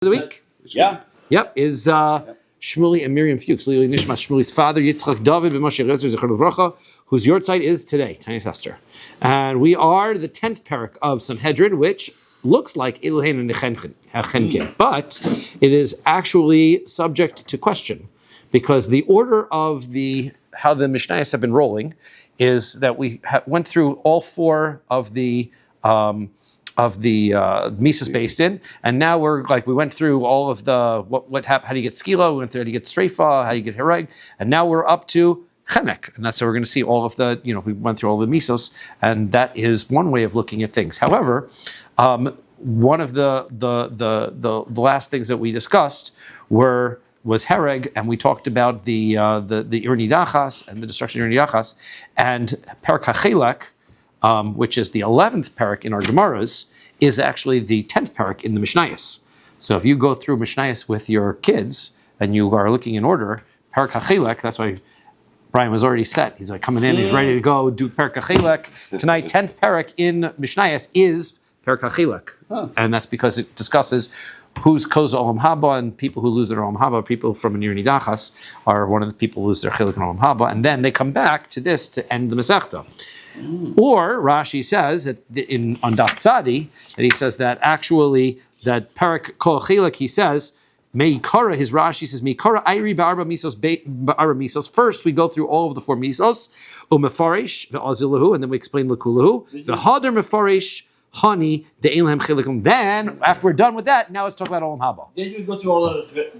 The week? Yeah. Yep, is Shmuley and Miriam Fuchs. Nishmas Shmuley's father, Yitzchak David ben Moshe Rezer Zechar Levracha, whose yahrzeit is today, Tanya Esther. And we are the 10th parak of Sanhedrin, which looks like Elohein and Nechenkin, but it is actually subject to question, because the order of how the Mishnayos have been rolling is that we went through all four of the Mises based in, and now we went through all of the what happened, how do you get skila, we went through how do you get streifa, how do you get hereg, and now we're up to chenek, and that's how we're going to see all of the, we went through all the misos, and that is one way of looking at things. However, one of the last things that we discussed was hereg, and we talked about the Irnidachas and the destruction of Irnidachas, and Parak HaChelek, which is the 11th parak in our Gemaras, is actually the 10th parak in the Mishnayos. So if you go through Mishnayos with your kids and you are looking in order, Parak HaChelek, that's why Brian was already set. He's like coming in, he's ready to go do Parak HaChelek. Tonight, 10th parak in Mishnayos is Parak HaChelek. And that's because it discusses who's koz olam haba, and people who lose their olam haba, people from an Nidachas, are one of the people who lose their chilek and olam haba, and then they come back to this to end the Masechta. Or Rashi says on Daf Tzadi that he says that actually that Parak Kol Chilek, he says Meikara, his Rashi says Meikara Ayri Ba'arba Misos. First we go through all of the four Misos, Umefarish ve'azilahu, and then we explain Lekulahu. V'Hadar Mefarish Hani de'in lehem chilikum. Then after we're done with that, now let's talk about olam haba. Did you go through all the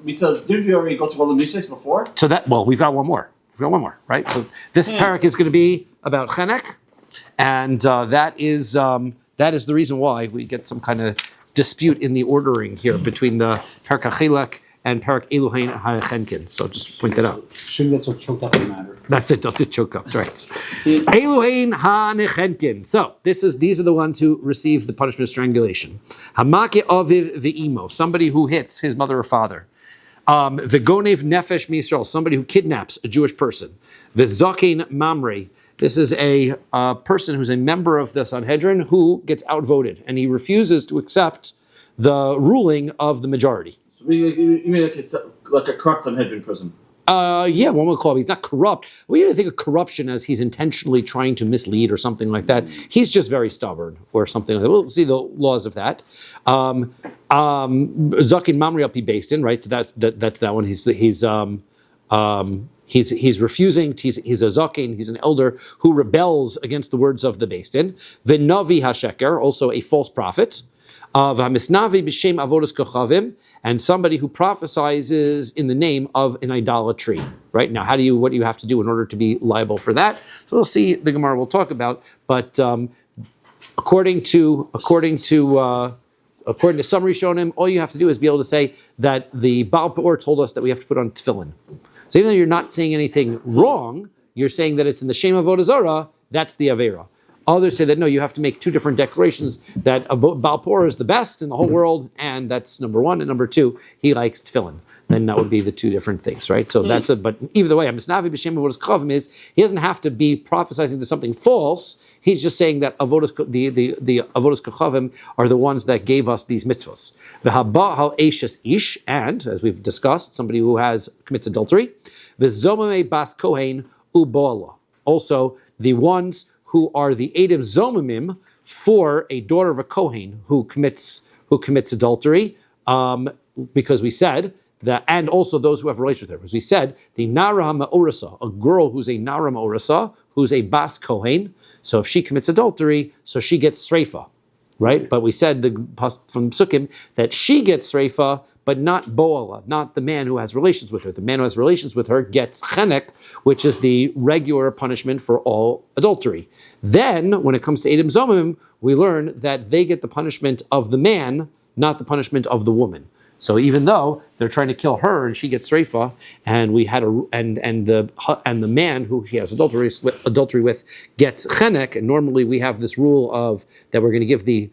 Misos? Did you already go through all the Misos before? So we've got one more. Right? So this parak is going to be about chenek, and that is the reason why we get some kind of dispute in the ordering here between the Parak HaChelek and Parak Elohein HaNechenkin. So just point that out. Shouldn't get so choked up in the matter. That's it, don't get choked up, right. Elohein HaNechenkin. So these are the ones who receive the punishment of strangulation. Hamake Aviv V'imo, somebody who hits his mother or father. V'gonev nefesh miYisrael, somebody who kidnaps a Jewish person. V'zakein mamre, this is a person who's a member of the Sanhedrin who gets outvoted, and he refuses to accept the ruling of the majority. So you mean like a corrupt Sanhedrin person? Yeah, one would call him. He's not corrupt. We don't think of corruption as he's intentionally trying to mislead or something like that. He's just very stubborn or something like that. We'll see the laws of that. Zakin Mamri will be based in, right? So that's that one. He's refusing. He's a zakin. He's an elder who rebels against the words of the based in. V'navi hasheker, also a false prophet. V'hamisnavi b'shem avodas kochavim, and somebody who prophesizes in the name of an idolatry. Right now, what do you have to do in order to be liable for that? So we'll see. The Gemara will talk about, but according to some Rishonim, all you have to do is be able to say that the Baal Peor told us that we have to put on tefillin. So even though you're not saying anything wrong, you're saying that it's in the Shem Avodah Zarah. That's the Avera. Others say that no, you have to make two different declarations, that Baal Peor is the best in the whole world, and that's number one, and number two, he likes tefillin. Then that would be the two different things, right? So that's but either way, Misnavi b'shem avodas kochavim is, he doesn't have to be prophesying to something false. He's just saying that the avodas kochavim are the ones that gave us these mitzvos. V'haba hal eishes ish, and as we've discussed, somebody who commits adultery. V'zomame bas kohen u'boala. Also, the ones who are the Edom Zomimim for a daughter of a Kohen who commits adultery, because we said that, and also those who have relations with her. Because we said the Nara HaMa'orasa, a girl who's a Nara Ma'orasa, who's a Bas Kohen, so if she commits adultery, so she gets Sreifa, right? But we said from Sukkim that she gets Sreifa, but not Bo'ala, not the man who has relations with her. The man who has relations with her gets chenek, which is the regular punishment for all adultery. Then, when it comes to Edom Zomim, we learn that they get the punishment of the man, not the punishment of the woman. So even though they're trying to kill her and she gets sreifa, and we had the man who he has adultery with gets chenek, and normally we have this rule of that we're going to give the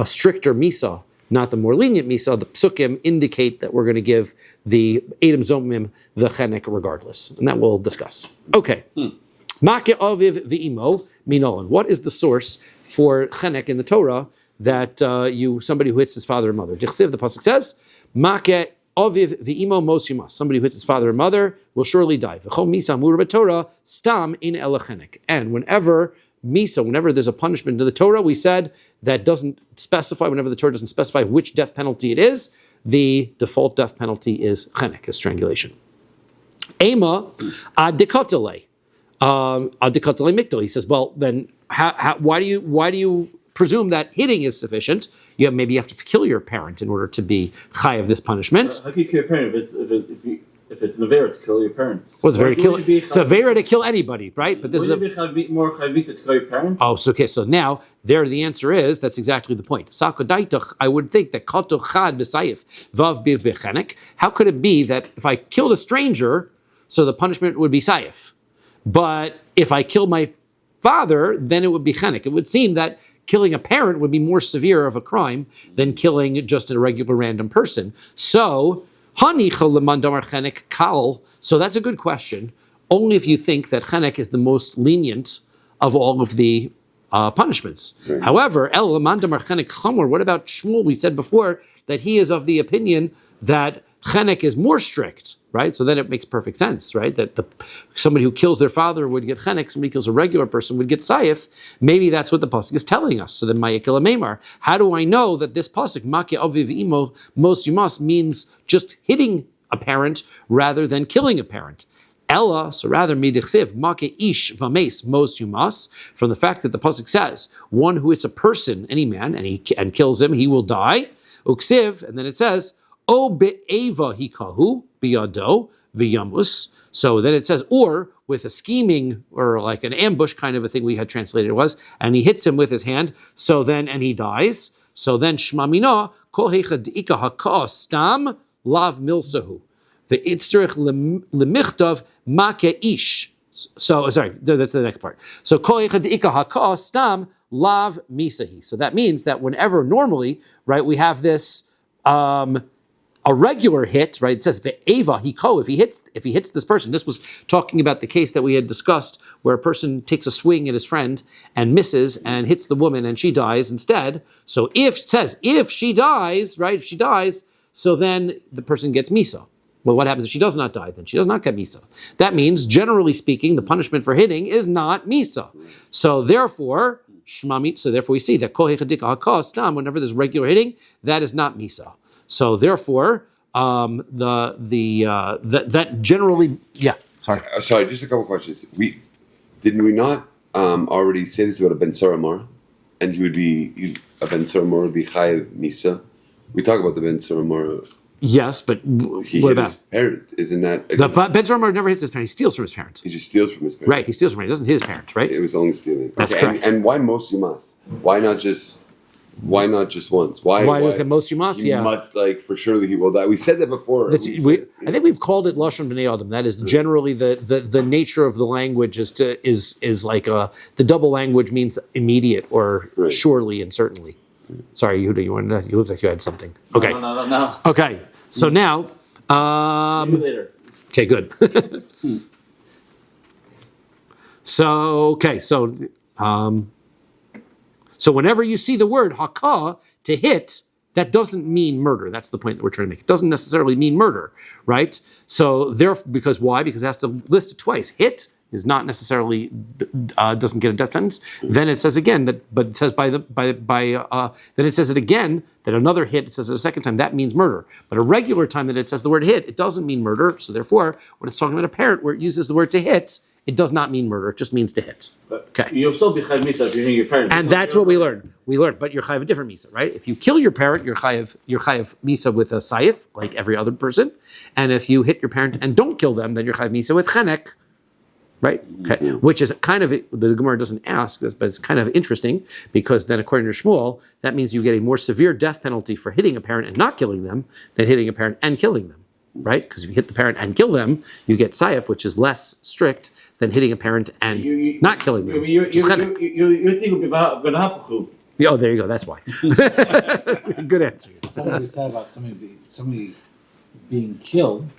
stricter misa, not the more lenient misa. The psukim indicate that we're going to give the Edom Zomim the chenek regardless, and that we'll discuss. Okay. Make aviv v'imo minolan. What is the source for chenek in the Torah that somebody who hits his father and mother. The pasuk says, "Make aviv v'imo mos yumas." Somebody who hits his father and mother will surely die. V'chol misa amur b'Torah stam in elechenek. And whenever there's a punishment in the Torah, we said that doesn't specify. Whenever the Torah doesn't specify which death penalty it is, the default death penalty is chenek, is strangulation. Ema adikotele. Adikotele mikdal. He says, well, then why do you presume that hitting is sufficient? Maybe you have to kill your parent in order to be chai of this punishment. How can you kill your parent if it's an avera to kill your parents? Well, it's a avera to kill anybody, right? But this is more chayvisa to kill your parents. Oh, so okay. So now the answer is that's exactly the point. I would think that kato chad b'sayif vav biv bechenek. How could it be that if I killed a stranger, so the punishment would be sayif, but if I killed my father, then it would be chenek. It would seem that killing a parent would be more severe of a crime than killing just a regular random person. So, so that's a good question, only if you think that chenek is the most lenient of all of the punishments. Right. However, what about Shmuel? We said before that he is of the opinion that chenek is more strict, right? So then it makes perfect sense, right? That somebody who kills their father would get chenek, somebody who kills a regular person would get sayif. Maybe that's what the pasuk is telling us. So then ma'ikil meimar. How do I know that this pasuk, make aviv imo mos yumas, means just hitting a parent rather than killing a parent? Ella, so rather midichsiv, make ish vames mos yumas, from the fact that the pasuk says, one who hits a person, any man, and kills him, he will die. Uksiv, and then it says, O be'eva hikahu biyado v'yamus. So then it says, or with a scheming or like an ambush kind of a thing we had translated it was, and he hits him with his hand. So then, and he dies. So then shmamina kol heicha d'ika haka stam lav milsahu ve'itzrich lemichtav make ish. So sorry, that's the next part. So kol heicha d'ika haka stam lav misahi. So that means that whenever normally, right, we have this. A regular hit, right? It says ve'eva hiko. If he hits this person, this was talking about the case that we had discussed, where a person takes a swing at his friend and misses and hits the woman and she dies instead. So if she dies, right? If she dies, so then the person gets misa. Well, what happens if she does not die? Then she does not get misa. That means, generally speaking, the punishment for hitting is not misa. So therefore, we see that kol hechadika hakah stam, whenever there's regular hitting, that is not misa. So therefore, that generally, yeah. Sorry, just a couple questions. Didn't we not already say this about a ben saramor, and a ben saramor would be chayav misa. We talk about the ben saramor. Yes, but what about his parent? Isn't that the ben saramor never hits his parent? He steals from his parent. He just steals from his parent. Right, he steals from him. He doesn't hit his parent. Right. It was only stealing. That's correct. And why most yumas? Why not just once? Why is it most yumas? You must, like, for surely he will die. We said that before. I think we've called it lashon b'nei adam. That is generally the nature of the language is like the double language means immediate or surely and certainly. Sorry, Yehuda, you looked like you had something. Okay. No. Okay. So now. Maybe later. Okay. Good. So whenever you see the word haka, to hit, that doesn't mean murder. That's the point that we're trying to make. It doesn't necessarily mean murder, right? So because why? Because it has to list it twice. Hit is not necessarily doesn't get a death sentence. Then it says again but it says then it says it again that another hit. It says it a second time. That means murder. But a regular time that it says the word hit, it doesn't mean murder. So therefore, when it's talking about a parent where it uses the word to hit, it does not mean murder. It just means to hit. Okay. You'll still be chayav misa if you're hitting your parents. And that's what we learned. But you're chayav a different misa, right? If you kill your parent, you're chayav misa with a sayif, like every other person. And if you hit your parent and don't kill them, then you're chayav misa with chenek, right? Okay. Mm-hmm. Which is kind of, the Gemara doesn't ask this, but it's kind of interesting because then according to Shmuel, that means you get a more severe death penalty for hitting a parent and not killing them than hitting a parent and killing them, right? Because if you hit the parent and kill them, you get sayif, which is less strict than hitting a parent and not killing them. You think would be v'nahapachu. Oh, there you go. That's why. Good answer. Something we said about somebody being killed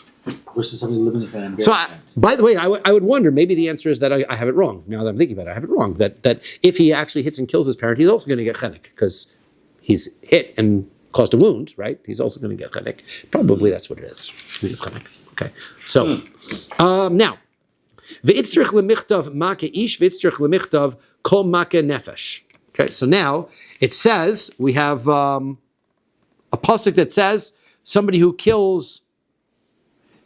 versus somebody living with an embarrassment. So, by the way, I would wonder, maybe the answer is that I have it wrong. Now that I'm thinking about it, I have it wrong. That if he actually hits and kills his parent, he's also going to get chenek because he's hit and caused a wound, right? He's also going to get chenek. Probably that's what it is. It's chenek. Okay. So now, v'itzrich lemichtav make ish, v'itzrich lemichtav kol make nefesh. Okay. So now it says we have a pasuk that says somebody who kills.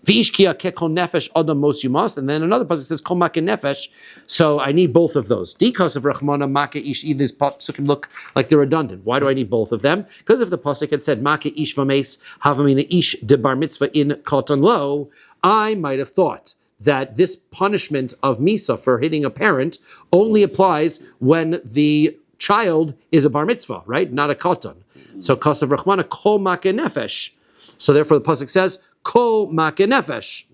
V'ishkia kekol nefesh adam mos yumas, and then another pasuk says kol make nefesh. So I need both of those. Because of Rachmana make ish, these pasukim look like they're redundant. Why do I need both of them? Because if the pasuk had said make ish v'mes havamina ish de bar mitzvah in katan lo, I might have thought that this punishment of misa for hitting a parent only applies when the child is a bar mitzvah, right? Not a katan. So because of Rachmana kol make nefesh. So therefore the pasuk says kol make nefesh.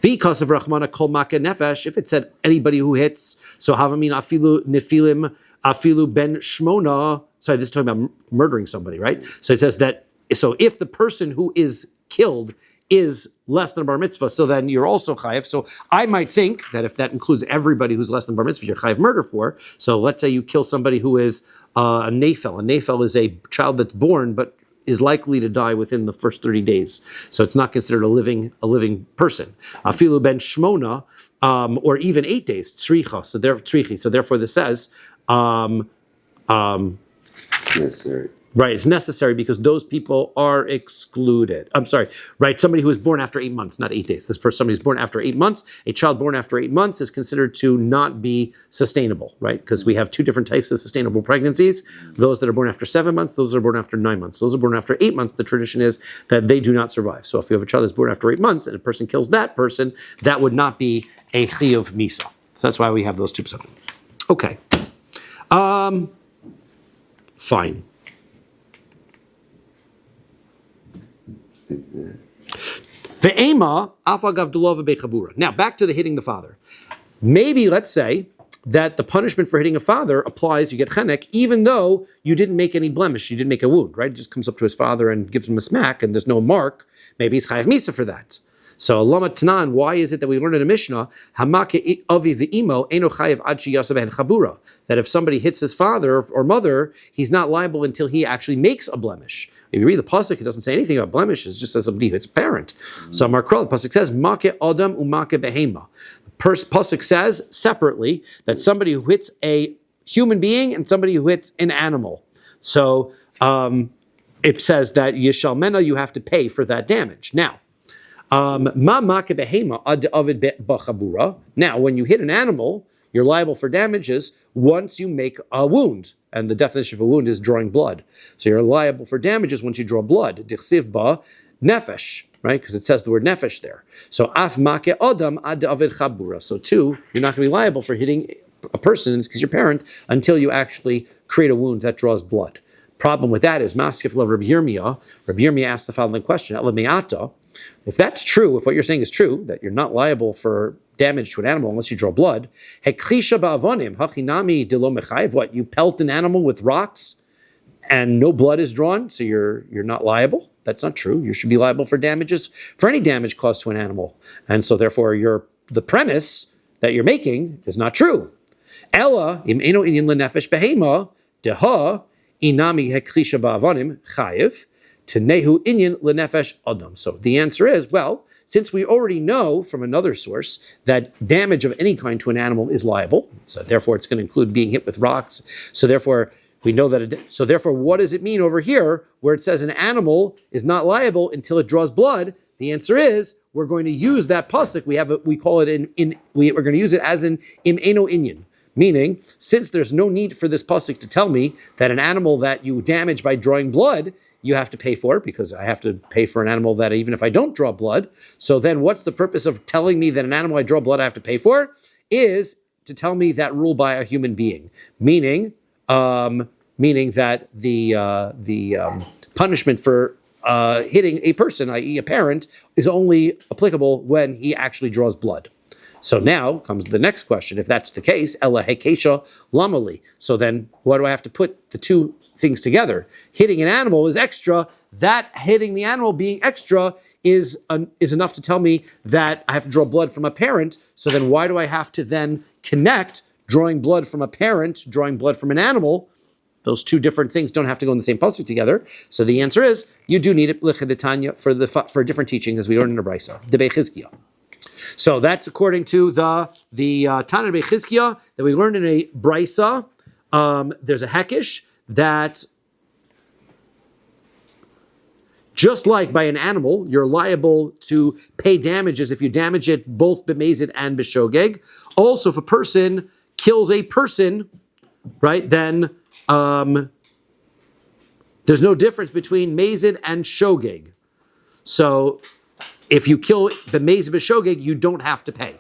Because of Rachmana kol make nefesh, if it said anybody who hits, so havamin afilu nefilim afilu ben shmona. Sorry, this is talking about murdering somebody, right? So it says that. So if the person who is killed is less than a bar mitzvah, so then you're also chayiv. So I might think that if that includes everybody who's less than bar mitzvah, you're chayiv murder for. So let's say you kill somebody who is a nafel. A nafel is a child that's born but is likely to die within the first 30 days. So it's not considered a living person. Afilu ben shmona, or even 8 days, tzricha. So therefore this says, Necessary. right, it's necessary because those people are excluded. I'm sorry, right, somebody who is born after 8 months, not 8 days. This person, somebody who's born after 8 months, a child born after 8 months is considered to not be sustainable, right? Because we have two different types of sustainable pregnancies. Those that are born after 7 months, those are born after 9 months. Those are born after 8 months, the tradition is that they do not survive. So if you have a child that's born after 8 months and a person kills that person, that would not be a chiyuv misa. So that's why we have those two psukim. Okay. Fine. Now back to the hitting the father. Maybe let's say that the punishment for hitting a father applies, you get chenek, even though you didn't make any blemish, you didn't make a wound, right? He just comes up to his father and gives him a smack and there's no mark. Maybe he's chayav misa for that. So Lama Tanan, why is it that we learn in a Mishnah, Hamake avi v'imo eno chayav ad sheyaseh chabura, that if somebody hits his father or mother, he's not liable until he actually makes a blemish. If you read the pasuk, it doesn't say anything about blemishes; it just says somebody hits a parent. So Markral, the pasuk says, "Make adam umake behema." The pasuk says separately that somebody who hits a human being and somebody who hits an animal. So it says that yishalmena, you have to pay for that damage. Now, now when you hit an animal, you're liable for damages once you make a wound. And the definition of a wound is drawing blood. So you're liable for damages once you draw blood. Dichsiv ba nefesh, right? Because it says the word nefesh there. So af make adam ad avid chabura. So two, you're not going to be liable for hitting a person, because your parent, until you actually create a wound that draws blood. Problem with that is maskif la Rabbi Yirmiyah. Rabbi Yirmiyah asked the following question: if that's true, if what you're saying is true, that you're not liable for damage to an animal unless you draw blood, what, you pelt an animal with rocks and no blood is drawn, so you're not liable? That's not true. You should be liable for damages, for any damage caused to an animal. And so therefore the premise that you're making is not true. Ella im eno inyan lenefesh behema deha inami heklisha ba'avanim chayiv tenehu inyan lenefesh adam. So the answer is, well, since we already know from another source that damage of any kind to an animal is liable, so therefore it's going to include being hit with rocks. So therefore we know that. So therefore, what does it mean over here where it says an animal is not liable until it draws blood? The answer is we're going to use that pasuk. We call it we're going to use it as an im eno inyan. Meaning, since there's no need for this pasuk to tell me that an animal that you damage by drawing blood, you have to pay for it, because I have to pay for an animal that even if I don't draw blood. So then what's the purpose of telling me that an animal I draw blood I have to pay for? Is to tell me that rule by a human being. Meaning that the punishment for hitting a person, i.e. a parent, is only applicable when he actually draws blood. So now comes the next question. If that's the case, ella hekesha lamali. So then what do I have to put the two things together? Hitting an animal is extra. That hitting the animal being extra is enough to tell me that I have to draw blood from a parent. So then why do I have to then connect drawing blood from a parent, drawing blood from an animal Those two different things don't have to go in the same pasuk together. So the answer is you do need it l'chedetanya for a different teaching, as we learned in the brisa. Debei Chizkiah. So that's according to the Tana Debei Chizkiah that we learned in a brisa. There's a hekesh that just like by an animal, you're liable to pay damages if you damage it both b'mezid and b'shogeg. Also, if a person kills a person, right, then there's no difference between mezid and shogeg. So if you kill b'mezid b'shogeg, you don't have to pay.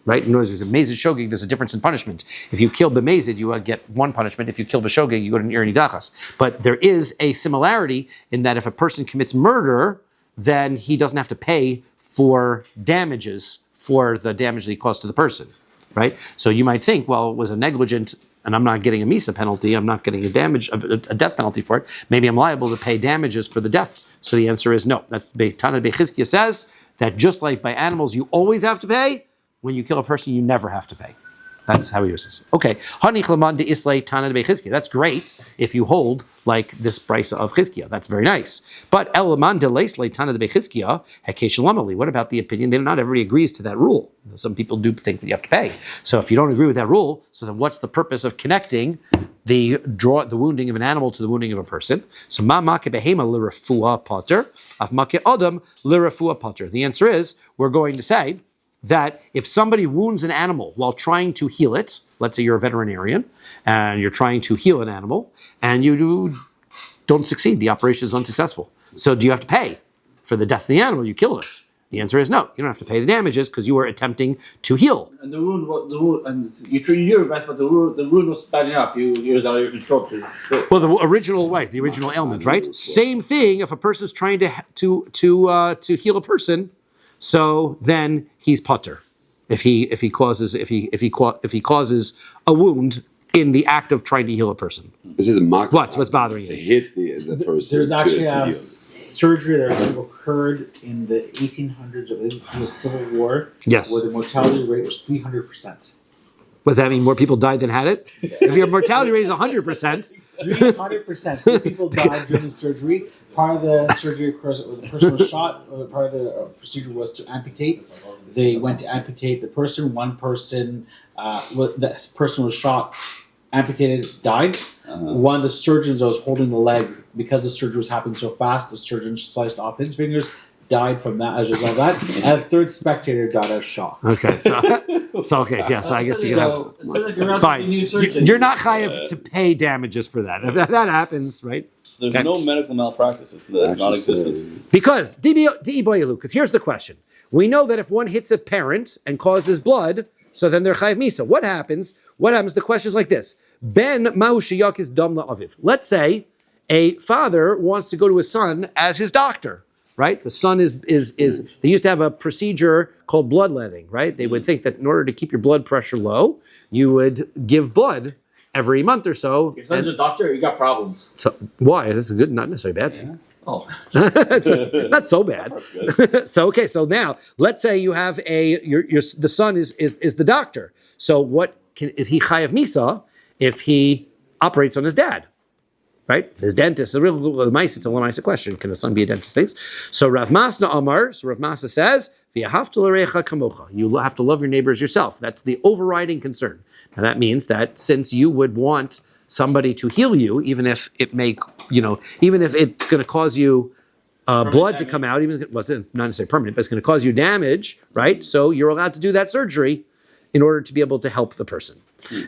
Right? In other words, b'mezid shogeg, there's a difference in punishment. If you kill b'mezid, you get one punishment. If you kill b'shogeg, you go to nir nidachas. But there is a similarity in that if a person commits murder, then he doesn't have to pay for damages for the damage that he caused to the person. Right? So you might think, well, it was a negligent, and I'm not getting a misa penalty, I'm not getting a death penalty for it. Maybe I'm liable to pay damages for the death. So the answer is no. That's Tana Debei Chizkiah says that just like by animals, you always have to pay. When you kill a person, you never have to pay. That's how he uses. Okay. That's great if you hold like this brisa of Chizkiah. That's very nice. But what about the opinion that not everybody agrees to that rule? Some people do think that you have to pay. So if you don't agree with that rule, so then what's the purpose of connecting the wounding of an animal to the wounding of a person? So the answer is we're going to say that if somebody wounds an animal while trying to heal it, let's say you're a veterinarian and you're trying to heal an animal and you don't succeed, the operation is unsuccessful. So do you have to pay for the death of the animal? You killed it. The answer is no. You don't have to pay the damages because you were attempting to heal. And the wound, and you tried your best, but the wound was bad enough. You was out of your control. Well, the original ailment, right? Same thing. If a person's trying to heal a person, so then he's putter. If he causes a wound in the act of trying to heal a person. This is What's bothering to you? hit the person. There's actually to a heal. surgery that occurred in the 1800s of the Civil War. Yes. Where the mortality rate was 300%. Does that mean more people died than had it? If your mortality rate is 100%. 300%. 3 people died during the surgery. Part of the surgery, of course, the person was shot. Or part of the procedure was to amputate. They went to amputate the person. One person, the person was shot, amputated, died. One of the surgeons that was holding the leg, because the surgery was happening so fast, the surgeon sliced off his fingers, died from that as a result of that. And a third spectator died of shock. Okay, so okay, yeah. So I guess you have fine. You're not chayav to pay damages for that. If that happens, right? So there's no medical malpractice. It's non-existent. Because because here's the question: we know that if one hits a parent and causes blood, so then they're chayav misa. What happens? The question is like this: Ben mahu sheyakis dam la'aviv. Let's say a father wants to go to his son as his doctor. Right? The son is they used to have a procedure called bloodletting, right? They would think that in order to keep your blood pressure low, you would give blood every month or so. Your son's a doctor, you got problems. So why? This is a good, not necessarily a bad thing. Oh. It's not so bad. So now let's say you have the son is the doctor. So is he chayav misa if he operates on his dad? Right? His dentist, it's a lamaisa question. Can a son be a dentist? Things. So Rav Masna Amar, Rav Masna says, you have to love your neighbors yourself. That's the overriding concern. Now that means that since you would want somebody to heal you, even if it's going to cause you blood to come out, even if it's not necessarily permanent, but it's going to cause you damage, right? So you're allowed to do that surgery in order to be able to help the person.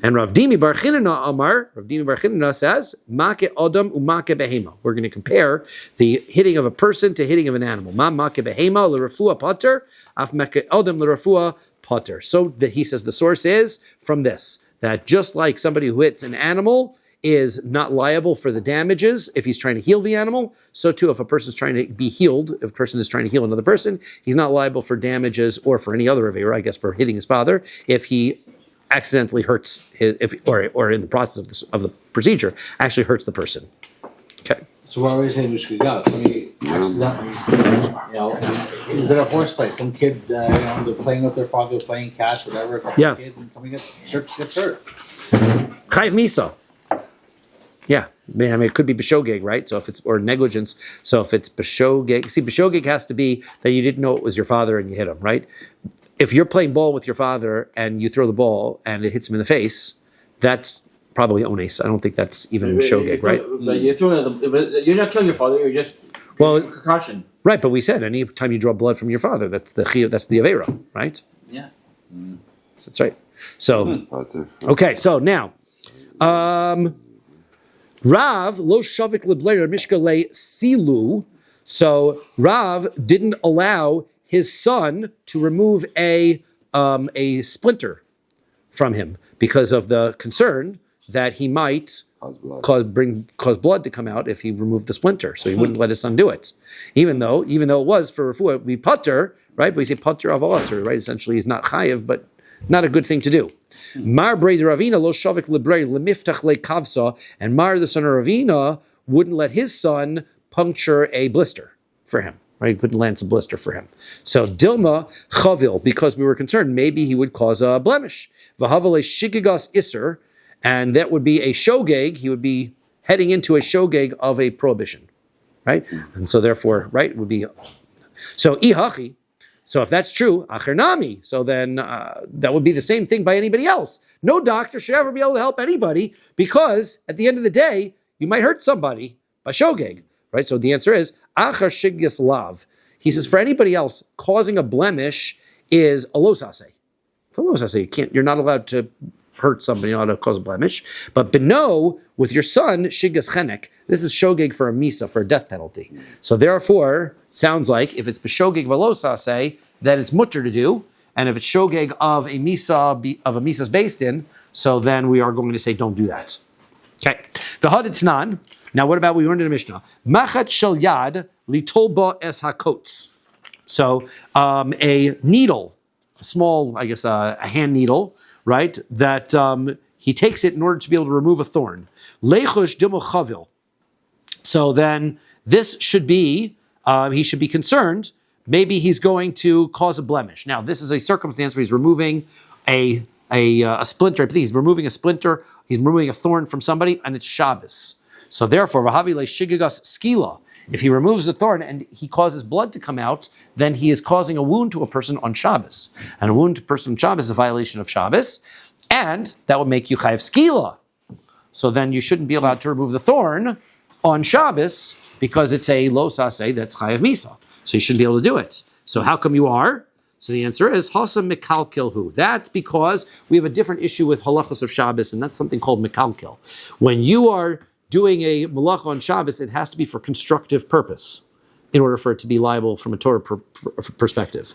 And Rav Dimi Bar Chinana says, Make Adam u'Make Behema. We're going to compare the hitting of a person to hitting of an animal. Ma Make Behema l'rafua pater, af Make Adam l'rafua pater. So he says the source is from this, that just like somebody who hits an animal is not liable for the damages if he's trying to heal the animal, so too if a person is trying to be healed, if a person is trying to heal another person, he's not liable for damages or for any other avera, I guess for hitting his father, if he accidentally hurts or in the process of the procedure actually hurts the person. Okay. So what are we saying? Somebody accidentally, you got a horse play. Some kid, they're playing with their father, playing catch, whatever. Yes. Kids, and somebody gets hurt. Chayiv misa. Yeah, I mean, it could be b'shogeg, right? So if it's or negligence. So if it's b'shogeg, see, b'shogeg has to be that you didn't know it was your father and you hit him, right? If you're playing ball with your father and you throw the ball and it hits him in the face, that's probably ones. I don't think that's even b'shogeg, right? But you're not killing your father. You're just concussion. Right. But we said any time you draw blood from your father, that's the avera, right? Yeah. That's right. So okay. So now. Rav lo shavik lebleir mishkale silu. So Rav didn't allow his son to remove a splinter from him because of the concern that he might cause blood to come out if he removed the splinter. So he wouldn't let his son do it, even though it was for refuah, it would be putter, right? But we say putter of alasr, right? Essentially, he's not chayiv, but not a good thing to do. Mar Brei Ravina lo shavik lebrei lemiftach le kavsa, and Mar the son of Ravina wouldn't let his son puncture a blister for him. Right, he couldn't lance a blister for him. So Dilma chavil, because we were concerned maybe he would cause a blemish. V'havale shigigas iser, and that would be a shogeg. He would be heading into a shogeg of a prohibition, right? And so therefore, right, it would be so ihachi. So if that's true, achernami, so then that would be the same thing by anybody else. No doctor should ever be able to help anybody because at the end of the day, you might hurt somebody by shogeg, right? So the answer is achar shigyas lav. He says for anybody else, causing a blemish is a losase. It's a losase. You're not allowed to hurt somebody, you're not allowed to cause a blemish. But beno, with your son, shigyas chenek, this is shogeg for a misa, for a death penalty. So therefore, sounds like if it's b'shogeg velosase, then it's mutter to do. And if it's shogeg of a misa's based in, so then we are going to say don't do that. Okay. The haditnan. Now, what about we learned in the Mishnah? Machat shel yad litolba es hakots. So a needle, a small, I guess, a hand needle, right? That he takes it in order to be able to remove a thorn. Leichush dimel chavil. So then this should be, he should be concerned, maybe he's going to cause a blemish. Now, this is a circumstance where he's removing a splinter. He's removing a splinter, he's removing a thorn from somebody, and it's Shabbos. So therefore, Vahavi le shigigas skila. If he removes the thorn and he causes blood to come out, then he is causing a wound to a person on Shabbos. And a wound to a person on Shabbos is a violation of Shabbos, and that would make you chayav skila. So then you shouldn't be allowed to remove the thorn on Shabbos because it's a lo saseh that's chayav misa. So you shouldn't be able to do it. So how come you are? So the answer is hasa mikalkilhu. That's because we have a different issue with halachos of Shabbos, and that's something called mikalkil. When you are doing a malacha on Shabbos, it has to be for constructive purpose in order for it to be liable from a Torah perspective.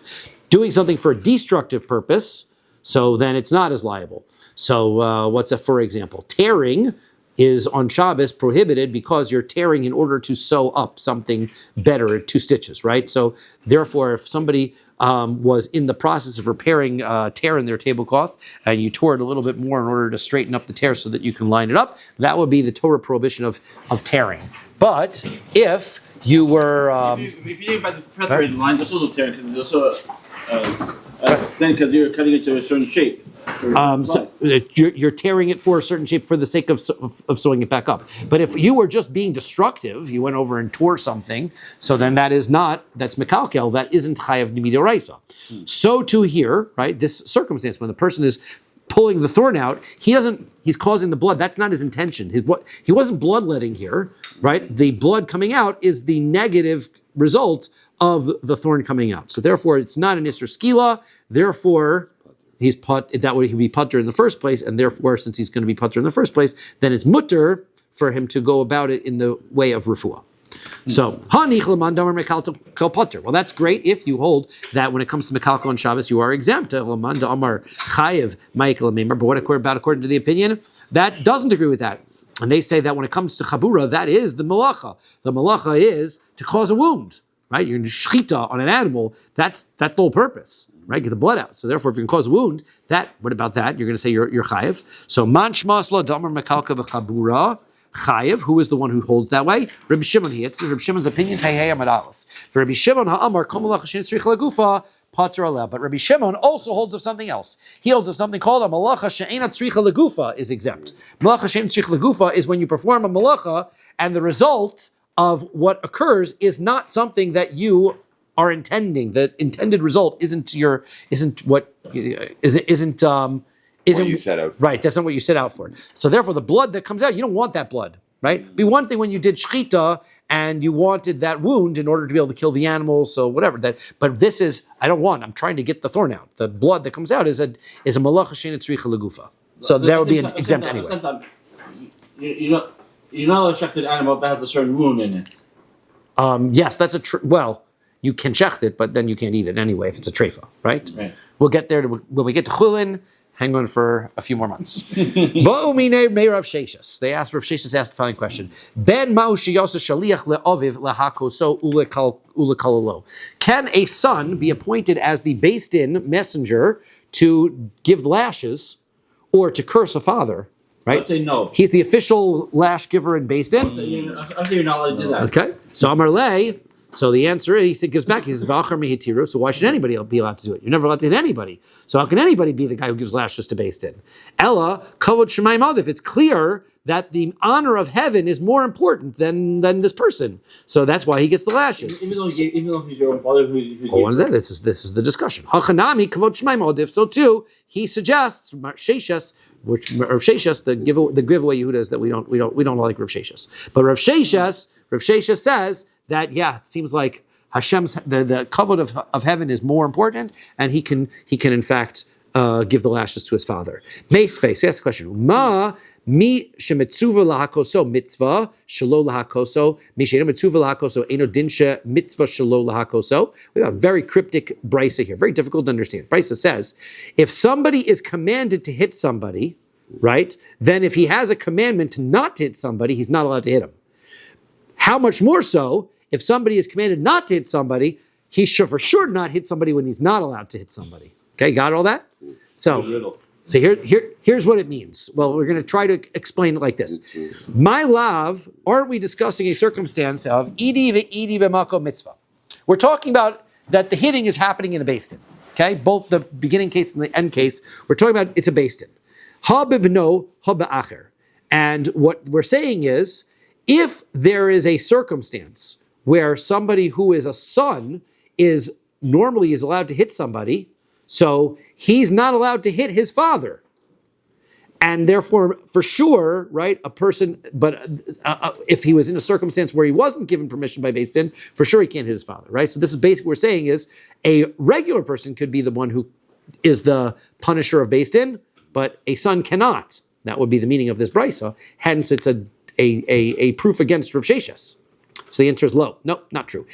Doing something for a destructive purpose, so then it's not as liable. So what's that, for example? Tearing is on Shabbos prohibited because you're tearing in order to sew up something better at 2 stitches, right? So therefore, if somebody was in the process of repairing a tear in their tablecloth and you tore it a little bit more in order to straighten up the tear so that you can line it up, that would be the Torah prohibition of tearing. But if you were... if you think about the perforated line, that's also tearing because it's also because you're cutting it to a certain shape. So you're tearing it for a certain shape for the sake of sewing it back up. But if you were just being destructive, you went over and tore something, so then that's mekalkel, that isn't chayav midoraisa. So too here, right, this circumstance when the person is pulling the thorn out, he's causing the blood. That's not his intention. He wasn't bloodletting here, right? The blood coming out is the negative result of the thorn coming out. So therefore, it's not an isser skila. Therefore, he'd be putter in the first place, and therefore, since he's going to be putter in the first place, then it's mutter for him to go about it in the way of refuah. So, well, that's great if you hold that when it comes to mekalko and Shabbos, you are exempt. But what according to the opinion that doesn't agree with that? And they say that when it comes to chabura, that is the malacha. The malacha is to cause a wound, right? You're shchita on an animal. That's the whole purpose. Right, get the blood out. So therefore, if you can cause a wound, what about that? You're going to say you're chayiv. So manshmasla damar mekalka v'chabura Chayev, who is the one who holds that way? Rabbi Shimon. It's Rabbi Shimon's opinion. Pei Amad Aleph. For Rabbi Shimon, ha'amar kol malacha she'ein tzricha lagufa patur aleh. But Rabbi Shimon also holds of something else. He holds of something called a malacha she'ein tzricha lagufa is exempt. Malacha she'ein tzricha lagufa is when you perform a malacha and the result of what occurs is not something that you are intending. The intended result isn't what you set out for. Right, that's not what you set out for. So therefore the blood that comes out, you don't want that blood, right? It'd be one thing when you did shchita and you wanted that wound in order to be able to kill the animal, so whatever. But this is, I'm trying to get the thorn out. The blood that comes out is a malacha she'ein tzricha lagufa. So that would be exempt anyway. You're not allowed to shecht an animal that has a certain wound in it. Yes, that's well, you can shecht it, but then you can't eat it anyway if it's a treifa, right? We'll get there when we get to chulin. Hang on for a few more months. They asked Rav Sheshas asked the following question: Ben shaliach le'oviv lahakoso ulekalolo. Can a son be appointed as the based-in messenger to give lashes or to curse a father? Right? I'd say no. He's the official lash giver in based-in. I'd say you're not allowed to do that. Okay. So Amar Lei. So the answer is, he gives back, he says, V'achar mihitiru, so why should anybody be allowed to do it? You're never allowed to hit anybody. So how can anybody be the guy who gives lashes to based in? Ella, kavod shemayim if it's clear that the honor of heaven is more important than this person. So that's why he gets the lashes. Even though he's your own father What is that? This is the discussion. Hachanami, kavod shemayim so too, he suggests, Sheshas, which Rav Sheshas, the giveaway Yehuda is that we don't like Rav Sheshas. But Rav Sheshas says that it seems like Hashem's the kavod of heaven is more important, and he can in fact give the lashes to his father. Mace face. Ask the question. Ma mi shemitzuva lahakoso mitzvah shelo lahakoso mi sheino mitzuva lahakoso eno dinsha mitzvah shelo lahakoso. We have a very cryptic brisa here, very difficult to understand. Brisa says, if somebody is commanded to hit somebody, right, then if he has a commandment to not hit somebody, he's not allowed to hit him. How much more so if somebody is commanded not to hit somebody, he should for sure not hit somebody when he's not allowed to hit somebody. Okay, got all that? So here's what it means. Well, we're going to try to explain it like this. My love, aren't we discussing a circumstance of idi ve'idi b'mako mitzvah? We're talking about that the hitting is happening in a based in. Okay, both the beginning case and the end case, we're talking about it's a based in. Ha b'bno, ha b'acher. And what we're saying is, if there is a circumstance where somebody who is a son is normally allowed to hit somebody, so he's not allowed to hit his father. And therefore, for sure, right, a person, but if he was in a circumstance where he wasn't given permission by based in, for sure he can't hit his father, right? So this is basically what we're saying is a regular person could be the one who is the punisher of based in, but a son cannot. That would be the meaning of this brisa. Hence, it's a proof against Rav Sheshas. So the answer is low. No, not true.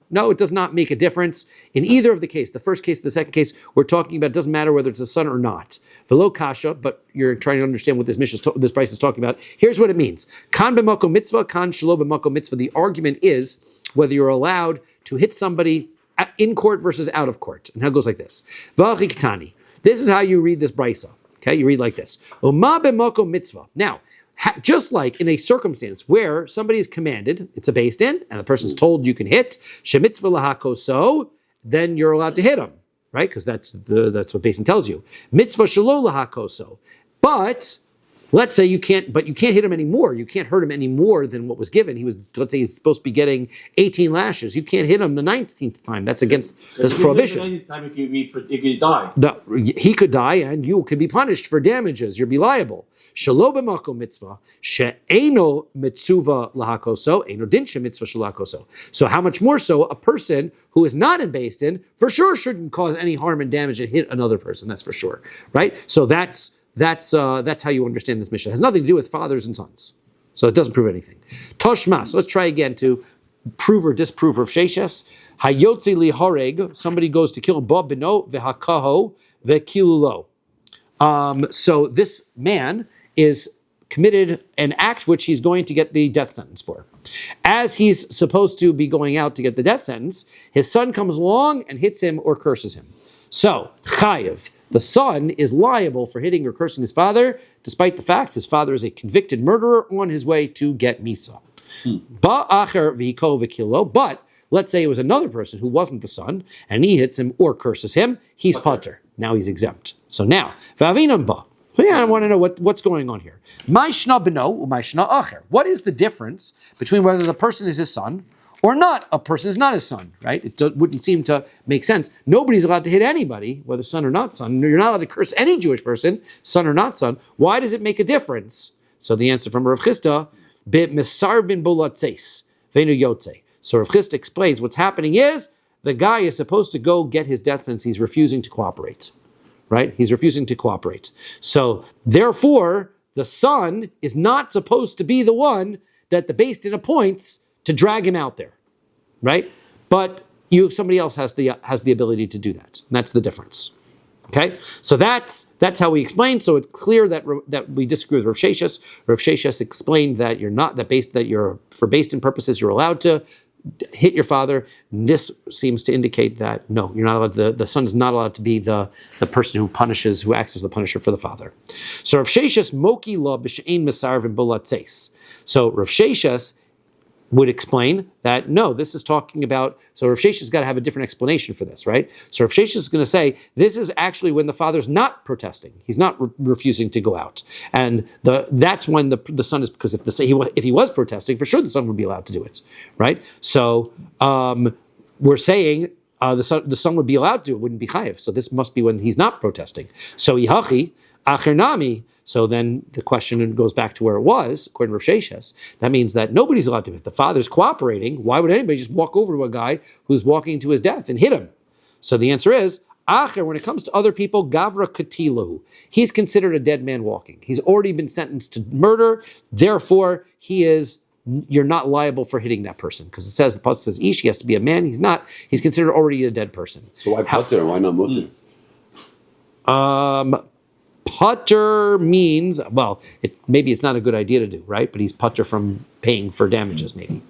No, it does not make a difference in either of the case. The first case, the second case, we're talking about, it doesn't matter whether it's a son or not. Velo kasha, but you're trying to understand what this price is talking about. Here's what it means. Kan b'mako mitzvah, kan shelo b'mako mitzvah. The argument is whether you're allowed to hit somebody in court versus out of court. And how it goes like this. V'achiktani. This is how you read this brisa. Okay, you read like this. Uma b'mako mitzvah. Now, just like in a circumstance where somebody is commanded, it's a based in, and the person's told you can hit, shemitzvah lahakoso, then you're allowed to hit him, right? Because that's what based in tells you. Mitzvah shelo lahakoso. But let's say you can't hit him anymore. You can't hurt him any more than what was given. Let's say he's supposed to be getting 18 lashes. You can't hit him the 19th time. That's against this prohibition. The 19th time he could die. He could die, and you could be punished for damages. You'll be liable. Shelo b'mako mitzvah, she'eno mitzuva lahakoso, eno dinshe mitzvah shalakoso. So how much more so a person who is not in based in, for sure shouldn't cause any harm and damage and hit another person. That's for sure, right? So that's how you understand this mission. It has nothing to do with fathers and sons. So it doesn't prove anything. Toshma. So let's try again to prove or disprove Rav Sheshas. Hayotzi li horeg. Somebody goes to kill ba beno v'hakaho v'kilulo. So this man is committed an act which he's going to get the death sentence for. As he's supposed to be going out to get the death sentence, his son comes along and hits him or curses him. So, chayev, The son is liable for hitting or cursing his father, despite the fact his father is a convicted murderer on his way to get misa. But let's say it was another person who wasn't the son, and he hits him or curses him, he's pater. Now he's exempt. So now, v'avinan ba. So yeah, I want to know what's going on here. What is the difference between whether the person is his son or not? A person is not his son, right? It wouldn't seem to make sense. Nobody's allowed to hit anybody, whether son or not son. You're not allowed to curse any Jewish person, son or not son. Why does it make a difference? So the answer from Rav Chisda, bit misar bin bolatzeis, venu yotze. So Rav Chisda explains what's happening is the guy is supposed to go get his death sentence. He's refusing to cooperate. Right? He's refusing to cooperate. So therefore, the son is not supposed to be the one that the Beis Din appoints to drag him out there, right? But somebody else has the ability to do that. And that's the difference. Okay, so that's how we explain. So it's clear that we disagree with Rav Sheshes. Rav Sheshes explained that for Beis Din purposes you're allowed to hit your father. This seems to indicate that no, you're not allowed. The son is not allowed to be the person who acts as the punisher for the father. So Rav Sheshes moki la b'she'ein misarv and bulatzeis. So Rav Sheshes would explain that no, this is talking about. So Rav Sheshes has got to have a different explanation for this, right? So Rav Sheshes is going to say this is actually when the father's not protesting; he's not refusing to go out, and that's when the son is, because if he was protesting, for sure the son would be allowed to do it, right? So we're saying the son would be allowed to do it, wouldn't be chayiv. So this must be when he's not protesting. So ihachi achernami. So then the question goes back to where it was, according to Rav Sheshes. That means that nobody's allowed to. If the father's cooperating, why would anybody just walk over to a guy who's walking to his death and hit him? So the answer is, acher, when it comes to other people, gavra katilahu. He's considered a dead man walking. He's already been sentenced to murder. Therefore, you're not liable for hitting that person. Because the pasuk says, ish, he has to be a man. He's not. He's considered already a dead person. So why pater? Why not mutter? Putter means, maybe it's not a good idea to do, right? But he's putter from paying for damages, maybe.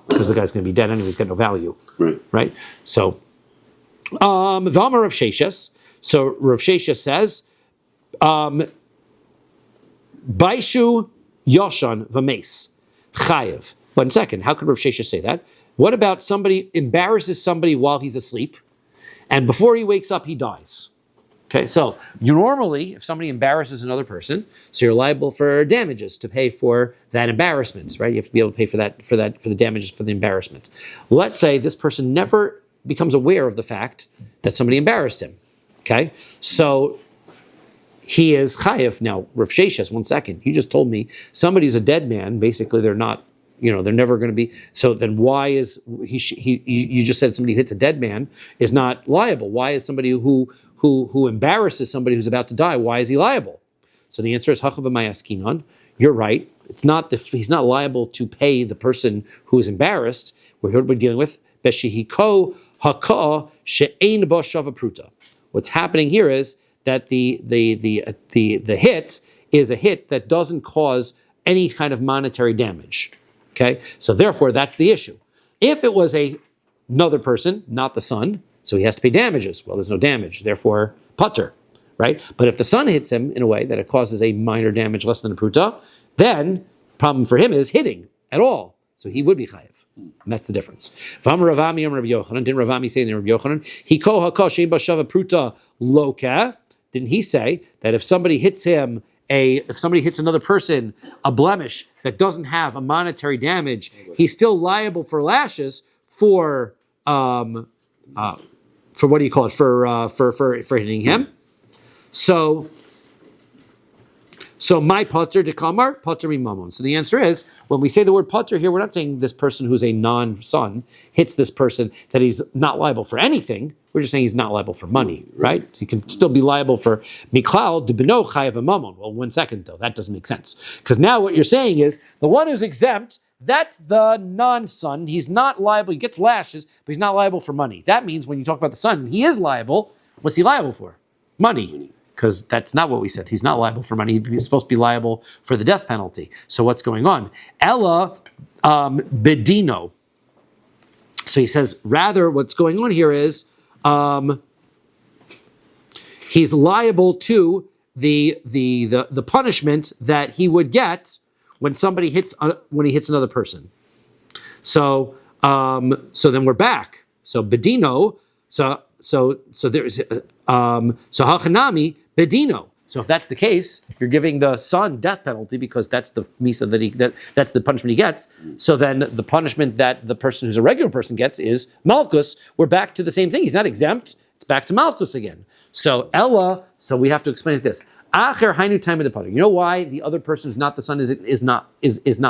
Because the guy's going to be dead anyway, he's got no value. Right? So, V'amar Rav Sheshes. So Rav Sheshes says, Baishu Yoshan V'meis Chayev. 1 second, how could Rav Sheshes say that? What about somebody embarrasses somebody while he's asleep, and before he wakes up, he dies? Okay, so you normally, if somebody embarrasses another person, so you're liable for damages to pay for that embarrassment, right? You have to be able to pay for the damages for the embarrassment. Let's say this person never becomes aware of the fact that somebody embarrassed him. Okay, so he is chayev. Now, Rav Sheshes, 1 second, you just told me somebody's a dead man. Basically, they're not. They're never going to be. So then, why is he? You just said somebody who hits a dead man is not liable. Why is somebody who embarrasses somebody who's about to die? Why is he liable? So the answer is hachav. You're right. It's not he's not liable to pay the person who is embarrassed. We're dealing with beshihiko haka she'ein ba shava pruta. What's happening here is that the hit is a hit that doesn't cause any kind of monetary damage. Okay, so therefore that's the issue. If it was another person, not the son, so he has to pay damages. Well, there's no damage, therefore putter, right? But if the son hits him in a way that it causes a minor damage less than a pruta, then problem for him is hitting at all. So he would be chayiv. And that's the difference. Didn't Ravami say in Rabbi Yochanan, Hiko haka shein ba shava pruta loka? Didn't he say that if somebody hits another person a blemish that doesn't have a monetary damage, he's still liable for lashes for what do you call it? For hitting him. So my putter de kamar, putter mi mamon. So the answer is, when we say the word putter here, we're not saying this person who's a non-son hits this person that he's not liable for anything. We're just saying he's not liable for money, right? So he can still be liable for miklal de beno chayav mamon. Well, 1 second though, that doesn't make sense. Because now what you're saying is, the one who's exempt, that's the non-son. He's not liable, he gets lashes, but he's not liable for money. That means when you talk about the son, he is liable. What's he liable for? Money. Because that's not what we said. He's not liable for money. He's supposed to be liable for the death penalty. So what's going on? Ella bedino. So he says, rather, what's going on here is he's liable to the punishment that he would get when somebody hits another person. So then we're back. So bedino. So there's hachanami bedino. So if that's the case, you're giving the son death penalty because that's the misa that's the punishment he gets. So then the punishment that the person who's a regular person gets is malchus. We're back to the same thing. He's not exempt. It's back to malchus again. So Ella. So we have to explain it this. Acher hainu time of the putter. You know why the other person who's not the son is not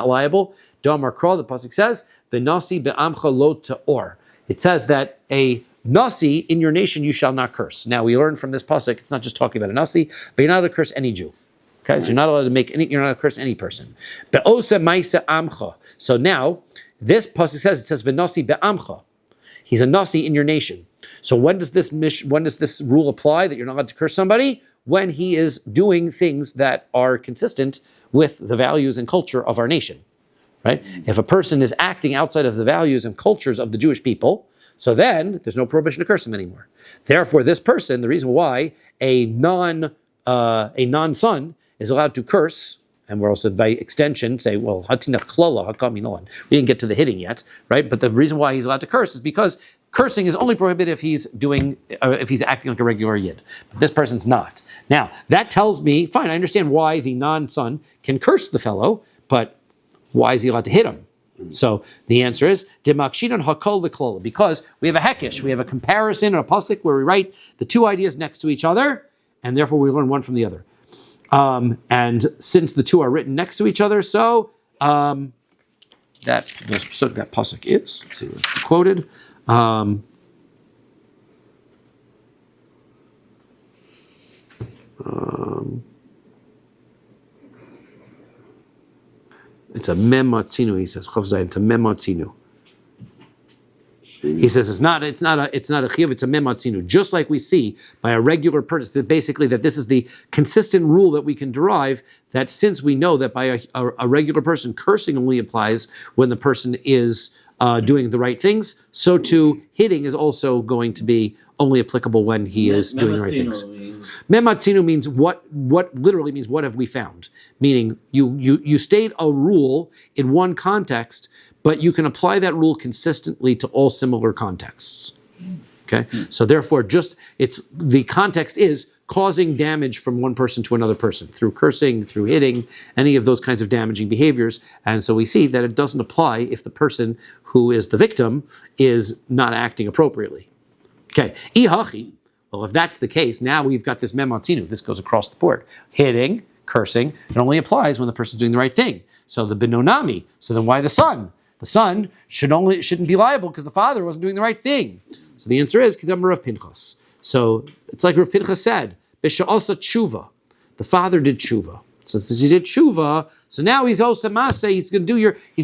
liable? Domar Kral, the pasuk says, "V'nasi be'amcha lo ta'or." It says that a nasi in your nation you shall not curse. Now we learn from this pasuk, it's not just talking about a nasi, but you're not allowed to curse any Jew. Okay, so you're not allowed to you're not allowed to curse any person. Be'osa ma'isa amcha. So now this pasuk says "V'nasi be'amcha." He's a nasi in your nation. So when does this rule apply that you're not allowed to curse somebody? When he is doing things that are consistent with the values and culture of our nation, right? If a person is acting outside of the values and cultures of the Jewish people, so then there's no prohibition to curse him anymore. Therefore, this person, the reason why a non-son is allowed to curse, and we're also by extension say, well, hatina klola, hakam inolan. We didn't get to the hitting yet, right? But the reason why he's allowed to curse is because cursing is only prohibited if he's acting like a regular yid. But this person's not. Now, that tells me, fine, I understand why the non-son can curse the fellow, but why is he allowed to hit him? So the answer is, Dimakshinan hakol v'klola, because we have a hekish, we have a comparison or a pasuk where we write the two ideas next to each other, and therefore we learn one from the other. And since the two are written next to each other, so that pasuk is, let's see what it's quoted. It's a mematzinu. He says, "Chav zayin." It's a mematzinu. He says it's not a chiyuv. It's a mematzinu. Just like we see by a regular person, basically that this is the consistent rule that we can derive. That since we know that by a regular person, cursing only applies when the person is doing the right things, so too hitting is also going to be only applicable when he is doing the right things. Mematzinu means what literally means what have we found? Meaning you state a rule in one context, but you can apply that rule consistently to all similar contexts. Okay? So therefore the context is causing damage from one person to another person through cursing, through hitting, any of those kinds of damaging behaviors. And so we see that it doesn't apply if the person who is the victim is not acting appropriately. Okay, ihachi. Well, if that's the case, now we've got this mematzinu. This goes across the board. Hitting, cursing, it only applies when the person's doing the right thing. So the benonami. So then why the son? The son shouldn't be liable because the father wasn't doing the right thing. So the answer is kedam Rav Pinchas. So it's like Rav Pinchas said, B'sha'asa tshuva. The father did tshuva. So since he did tshuva, so now he's osa maseh. He's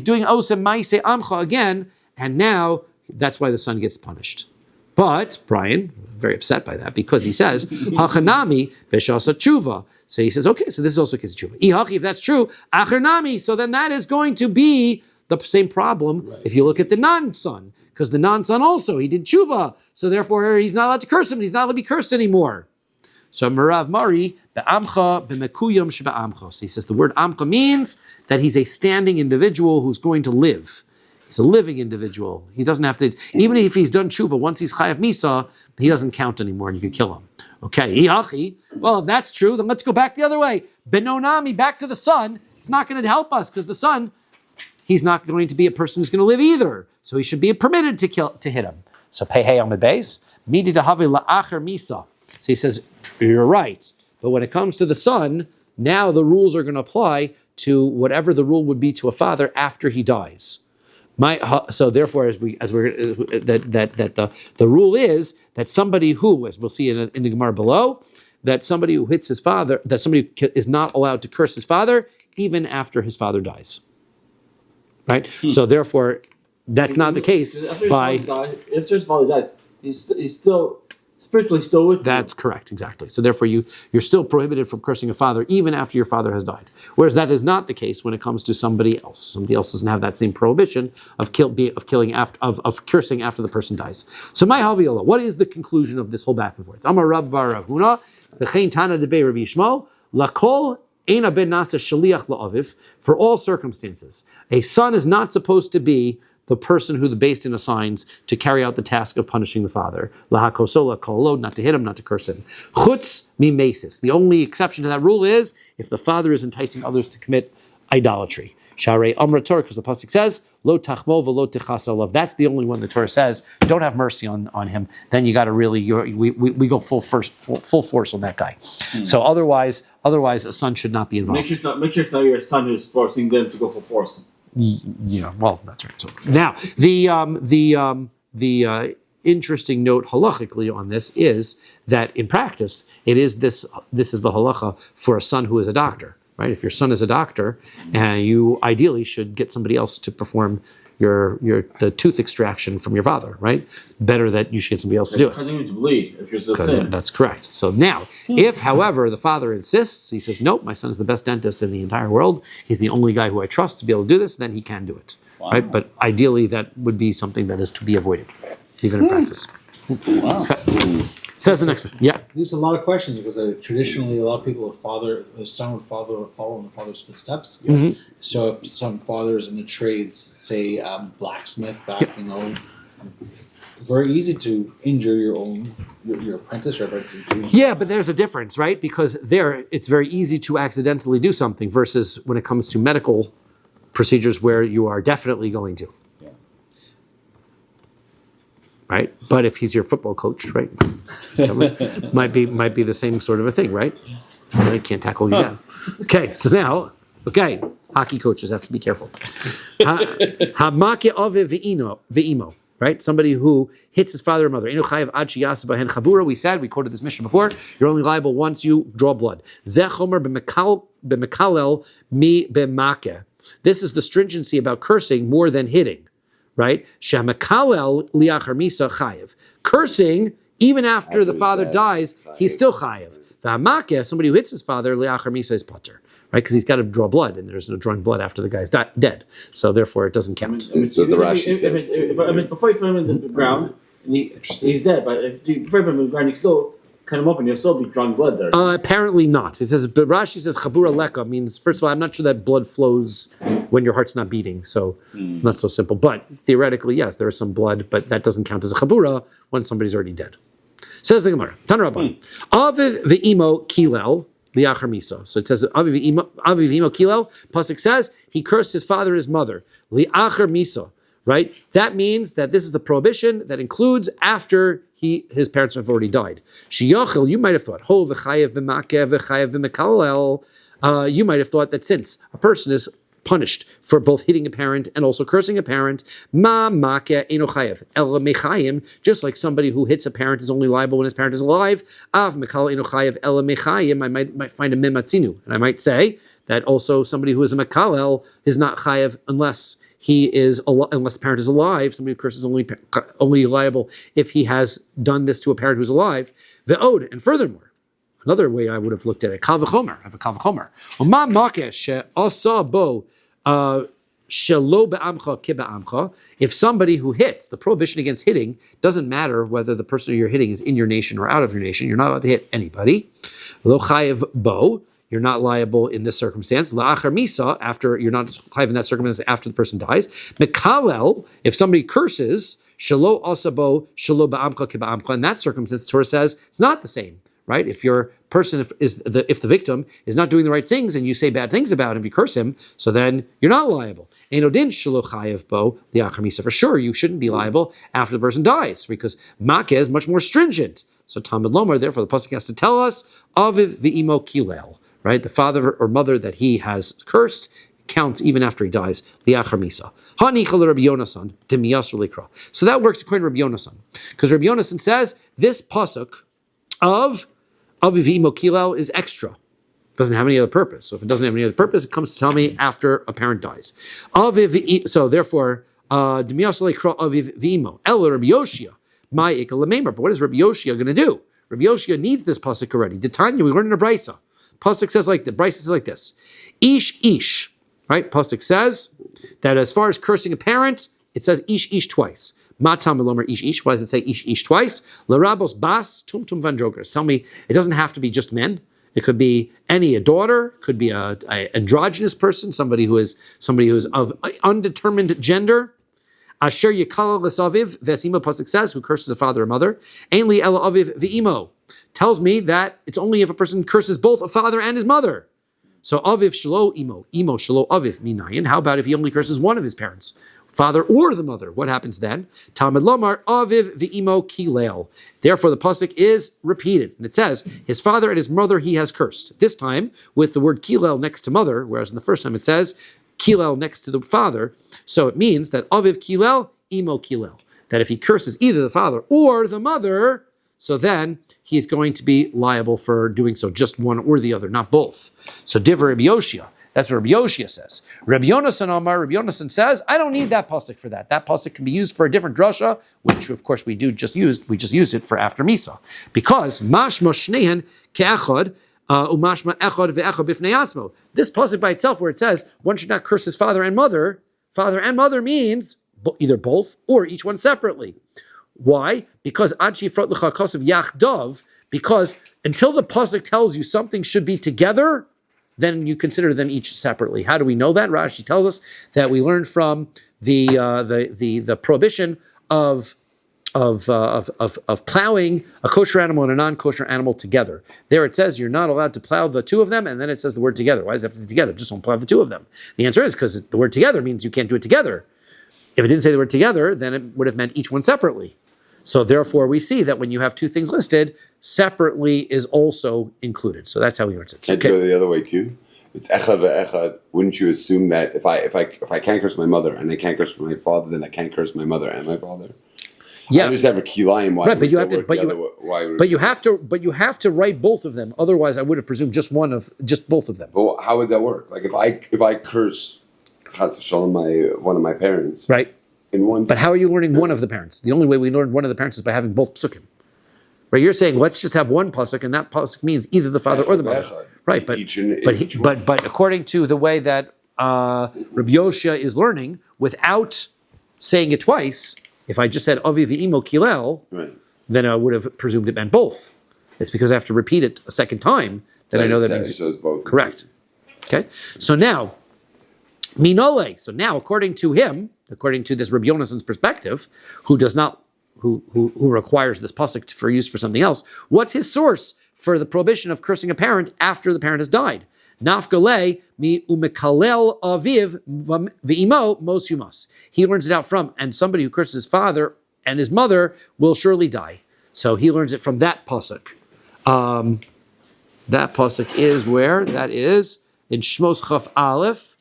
doing osa maaseh amcha again, and now that's why the son gets punished. But Brian, very upset by that because he says hachanami b'sha'asa tshuva. So he says, okay, so this is also case of tshuva. Ihachi, if that's true, acharnami. So then that is going to be the same problem if you look at the non-son. Because the non-son also, he did tshuva. So therefore, he's not allowed to curse him. He's not allowed to be cursed anymore. So Merav Mari, be'amcha, be'mekuyam she'be'amcha. So he says the word amcha means that he's a standing individual who's going to live. He's a living individual. He doesn't have to, even if he's done tshuva, once he's chayav misa, he doesn't count anymore and you can kill him. Okay, ihachi. Well, if that's true, then let's go back the other way. Benonami, back to the son. It's not going to help us because the son, he's not going to be a person who's going to live either. So he should be permitted to hit him. So pei hey amid base, midi dahavi la'acher misa. So he says, you're right. But when it comes to the son, now the rules are going to apply to whatever the rule would be to a father after he dies. So therefore, the rule is that somebody who, as we'll see in the Gemara below, that somebody who hits his father, that somebody is not allowed to curse his father even after his father dies. Right? So therefore, that's not the case. If his father dies, he's still spiritually still with you. That's correct, exactly. So therefore, you're still prohibited from cursing a father even after your father has died. Whereas that is not the case when it comes to somebody else. Somebody else doesn't have that same prohibition of cursing after the person dies. So my Haviola, what is the conclusion of this whole back and forth? Amar Rav bar Rav Huna, v'chein Tana debei Rabbi Yishmael, lakol ein ben nasa shaliach la'aviv. For all circumstances, a son is not supposed to be the person who the Beis Din assigns to carry out the task of punishing the father. Lahakosola kolo, not to hit him, not to curse him. Chutz mimesis. The only exception to that rule is if the father is enticing others to commit idolatry. Sharei Amra Torah, because the pasuk says, Lo tachmo v'lo tichasolav. That's the only one the Torah says, don't have mercy on him. Then you got to really, we go full force on that guy. So otherwise, a son should not be involved. Make sure it's not your son who's forcing them to go for force. Yeah, well, that's right. So now the interesting note halachically on this is that in practice it is this is the halacha for a son who is a doctor, right? If your son is a doctor, you ideally should get somebody else to perform the tooth extraction from your father, right? Better that you should get somebody else to do it. Causing you to bleed if you're still sick. That's correct. So now, if, however, the father insists, he says, nope, my son is the best dentist in the entire world, he's the only guy who I trust to be able to do this, then he can do it, right? But ideally, that would be something that is to be avoided, even in practice. Wow. Says the next one. Yeah. There's a lot of questions because traditionally a lot of people a son would follow in the father's footsteps. Mm-hmm. So if some fathers in the trades, say blacksmith, very easy to injure your apprentice or apprentice. Yeah, but there's a difference, right? Because there, it's very easy to accidentally do something versus when it comes to medical procedures where you are definitely going to. Right, but if he's your football coach, right, might be the same sort of a thing, right? I can't tackle you down. Okay, so now, hockey coaches have to be careful. Hamake ave ve'imo, right? Somebody who hits his father or mother. Eno chayav ad sheyasa bahen chabura. We quoted this mission before. You're only liable once you draw blood. Zeh chomer b'mekalel mi b'make. This is the stringency about cursing more than hitting. Right? Shamakalel liachar misa chayev. Cursing, even after the father dies, he's still chayev. V'hamake, somebody who hits his father, liachar misa is potter. Right? Because he's got to draw blood, and there's no drawing blood after the guy's dead. So therefore, it doesn't count. That's what the Rashi says. Before you put him into the ground, and he's dead, but before you put him in the ground, you still cut him open, you'll still be drawing blood there. Apparently not. It says, but Rashi says chabura leka means, first of all, I'm not sure that blood flows when your heart's not beating, so not so simple. But theoretically, yes, there is some blood, but that doesn't count as a chabura when somebody's already dead. Says the Gemara, Tana Rabban, Aviv ve'imo kilel liachar misa. So it says, Aviv ve'imo kilel, pasuk says, he cursed his father and his mother, liachar misa. Right? That means that this is the prohibition that includes after his parents have already died. Shiyachil, you might have thought, ho v'chayev b'makeh v'chayev b'mekalel. You might have thought that since a person is punished for both hitting a parent and also cursing a parent, ma makeh eno chayev ela mechayim, just like somebody who hits a parent is only liable when his parent is alive. Av mekal eno chayev ela mechayim. I might find a mematzinu, and I might say that also somebody who is a mekalel is not chayev unless the parent is alive. Somebody who curses only liable if he has done this to a parent who's alive. Ve'od, and furthermore, another way I would have looked at it, kal v'chomer, I have a kal v'chomer. Ma makeh she'asa bo shelo be'amcha ki be'amcha. If somebody who hits, the prohibition against hitting doesn't matter whether the person you're hitting is in your nation or out of your nation. You're not allowed to hit anybody. Lo chayev bo. You're not liable in this circumstance. La'achar misa, after you're not chayav in that circumstance after the person dies. Mekalel, if somebody curses, shelo asabo shelo ba'amcha ki ba'amcha. In that circumstance, the Torah says it's not the same, right? If your person, if the victim is not doing the right things and you say bad things about him, you curse him, so then you're not liable. Einodin shelo chayav bo li'achar misa. For sure, you shouldn't be liable after the person dies because makeh is much more stringent. So Talmud Lomar, therefore, the pasuk has to tell us aviv v'imo kilel. Right, the father or mother that he has cursed counts even after he dies. Liachar misa. Hanichal Rabbi Yonasan demiyas likra. So that works according to Rabbi Yonasan, because Rabbi Yonasan says this pasuk of aviv imo kilel is extra. Doesn't have any other purpose. So if it doesn't have any other purpose, it comes to tell me after a parent dies. So therefore, demiyas likra aviv v'imo. El Rabbi Yoshia. my ikalamemer. But what is Rabbi Yoshia going to do? Rabbi Yoshia needs this pasuk already. Tanya, we learned in a brisa. Pasuk says like the brisa says like this: ish. Right? Pasuk says that as far as cursing a parent, it says ish twice. Matam elomer ish. Why does it say ish twice? Larabos bas tumtum vandrogers. Tell me, it doesn't have to be just men. It could be a daughter, could be a androgynous person, somebody who is of undetermined gender. Asher yikala l'saviv v'esimo pasuk says, who curses a father or mother. Ainli ela aviv v'imo tells me that it's only if a person curses both a father and his mother. So aviv shelo imo shelo aviv minayin. How about if he only curses one of his parents, father or the mother? What happens then? Talmud lomar aviv v'imo kilel. Therefore, the pasuk is repeated, and it says his father and his mother he has cursed. This time with the word kilel next to mother, whereas in the first time it says kilel next to the father. So it means that aviv kilel, imo kilel. That if he curses either the father or the mother, so then he's going to be liable for doing so, just one or the other, not both. So divrei Rabbi Yoshia. That's what Rabbi Yoshia says. Rabbi Yonasan Amar, Rabbi Yonasan says, I don't need that pasuk for that. That pasuk can be used for a different drasha, which of course we just used it for after Misa. Because mashma shnehen ke'echad, umashma echad ve'echad bifnei atzmo. This pasuk by itself, where it says one should not curse his father and mother means either both or each one separately. Why? Because ad shifrot l'cha kosav yachdav, because until the pasuk tells you something should be together, then you consider them each separately. How do we know that? Rashi tells us that we learned from the prohibition of plowing a kosher animal and a non-kosher animal together. There it says you're not allowed to plow the two of them, and then it says the word together. Why does it have to be together? Just don't plow the two of them. The answer is because the word together means you can't do it together. If it didn't say the word together, then it would have meant each one separately. So therefore, we see that when you have two things listed, separately is also included. So that's how we learn it. Can't go the other way too. It's echad ve'echad. Wouldn't you assume that if I can't curse my mother and I can't curse my father, then I can't curse my mother and my father? Yeah, I just have a kilayim. Why? Right, but you have to. But you have to write both of them. Otherwise, I would have presumed just both of them. But how would that work? Like if I curse Chas v'shalom one of my parents, right? But how are you learning one of the parents? The only way we learn one of the parents is by having both psukim. Right? You're saying let's just have one pasuk, and that pasuk means either the father or the mother. Right? But according to the way that Rabbi Yoshia is learning, without saying it twice, if I just said avi v'imo kilel, right, then I would have presumed it meant both. It's because I have to repeat it a second time that I know that means both. Correct. Okay. So now, minole. So now, according to this Rabbi Yonasan's perspective, who requires this pasuk for use for something else, what's his source for the prohibition of cursing a parent after the parent has died? Nafgale mi umekalel aviv v'imo mos yumas. He learns it out from, and somebody who curses his father and his mother will surely die. So he learns it from that pasuk. That pasuk is where? That is in Shmos Chaf Aleph.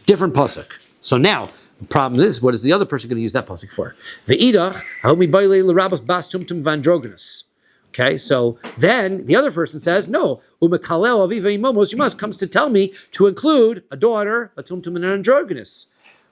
Different pasuk. So now, the problem is, what is the other person going to use that pasuk for? Ve'idach haomi baile l'rabos bas tumtum vandroginus. Okay, so then the other person says, no, umekalel aviv v'imo mos yumas comes to tell me to include a daughter, a tumtum and an androgynous.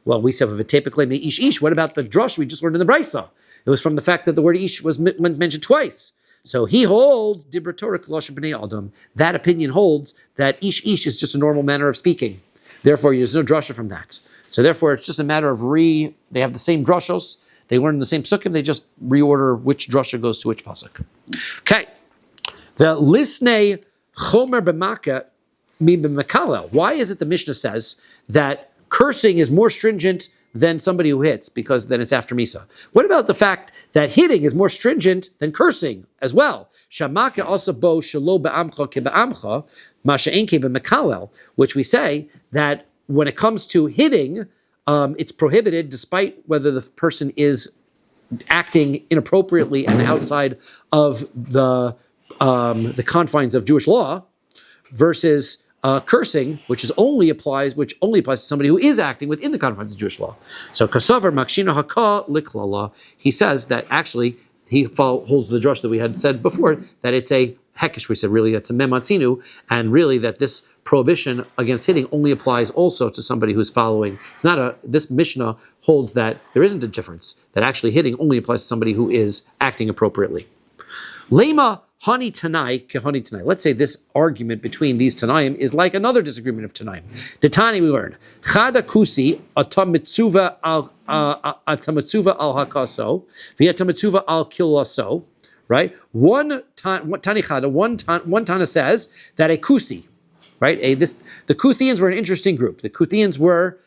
Well, we said, ish. What about the drush we just learned in the brisa? It was from the fact that the word ish was mentioned twice. So he holds dibra Torah kolosh b'nei adam. That opinion holds that ish is just a normal manner of speaking. Therefore, there's no drasha from that. So therefore, it's just a matter of they have the same drashos, they learn the same psukim, they just reorder which drasha goes to which pasuk. Okay. The lisnei chomer b'maka mi b'mekalel. Why is it the Mishnah says that cursing is more stringent than somebody who hits, because then it's after Misa? What about the fact that hitting is more stringent than cursing as well? Shamaka also bo shelo be'amcha ke be'amcha, masha enke b'mekalel, which we say that when it comes to hitting, it's prohibited despite whether the person is acting inappropriately and outside of the confines of Jewish law, versus cursing, which only applies to somebody who is acting within the confines of Jewish law. So kasavar makshina haka liklala. He says that actually he holds the drush that we had said before, that it's a hekesh. We said really it's a mematzinu, and really that this prohibition against hitting only applies also to somebody who's following. It's not a. This Mishnah holds that there isn't a difference. That actually hitting only applies to somebody who is acting appropriately. Lema Hani Tanai Kehani Tanai. Let's say this argument between these Tanaim is like another disagreement of Tanaim. The Tani we learned Chada Kusi Atamitzuva al Hakaso V'Atamitzuva al Kilaso. Right. One Tani Chada. One Tana says that a Kusi. Right. The Kuthians were an interesting group. The Kuthians were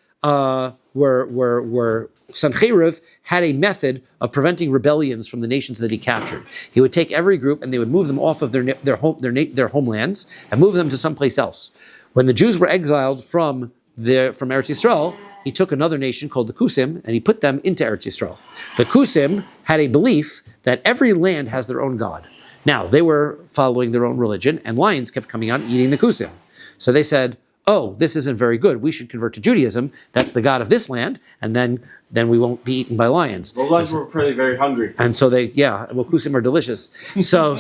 Sanhedrin had a method of preventing rebellions from the nations that he captured. He would take every group and they would move them off of their homelands and move them to someplace else. When the Jews were exiled from Eretz Yisrael, he took another nation called the Kusim and he put them into Eretz Yisrael. The Kusim had a belief that every land has their own god. Now, they were following their own religion and lions kept coming out and eating the Kusim. So they said, oh, this isn't very good. We should convert to Judaism. That's the God of this land, and then we won't be eaten by lions. The lions were probably very hungry. And so kusim are delicious. So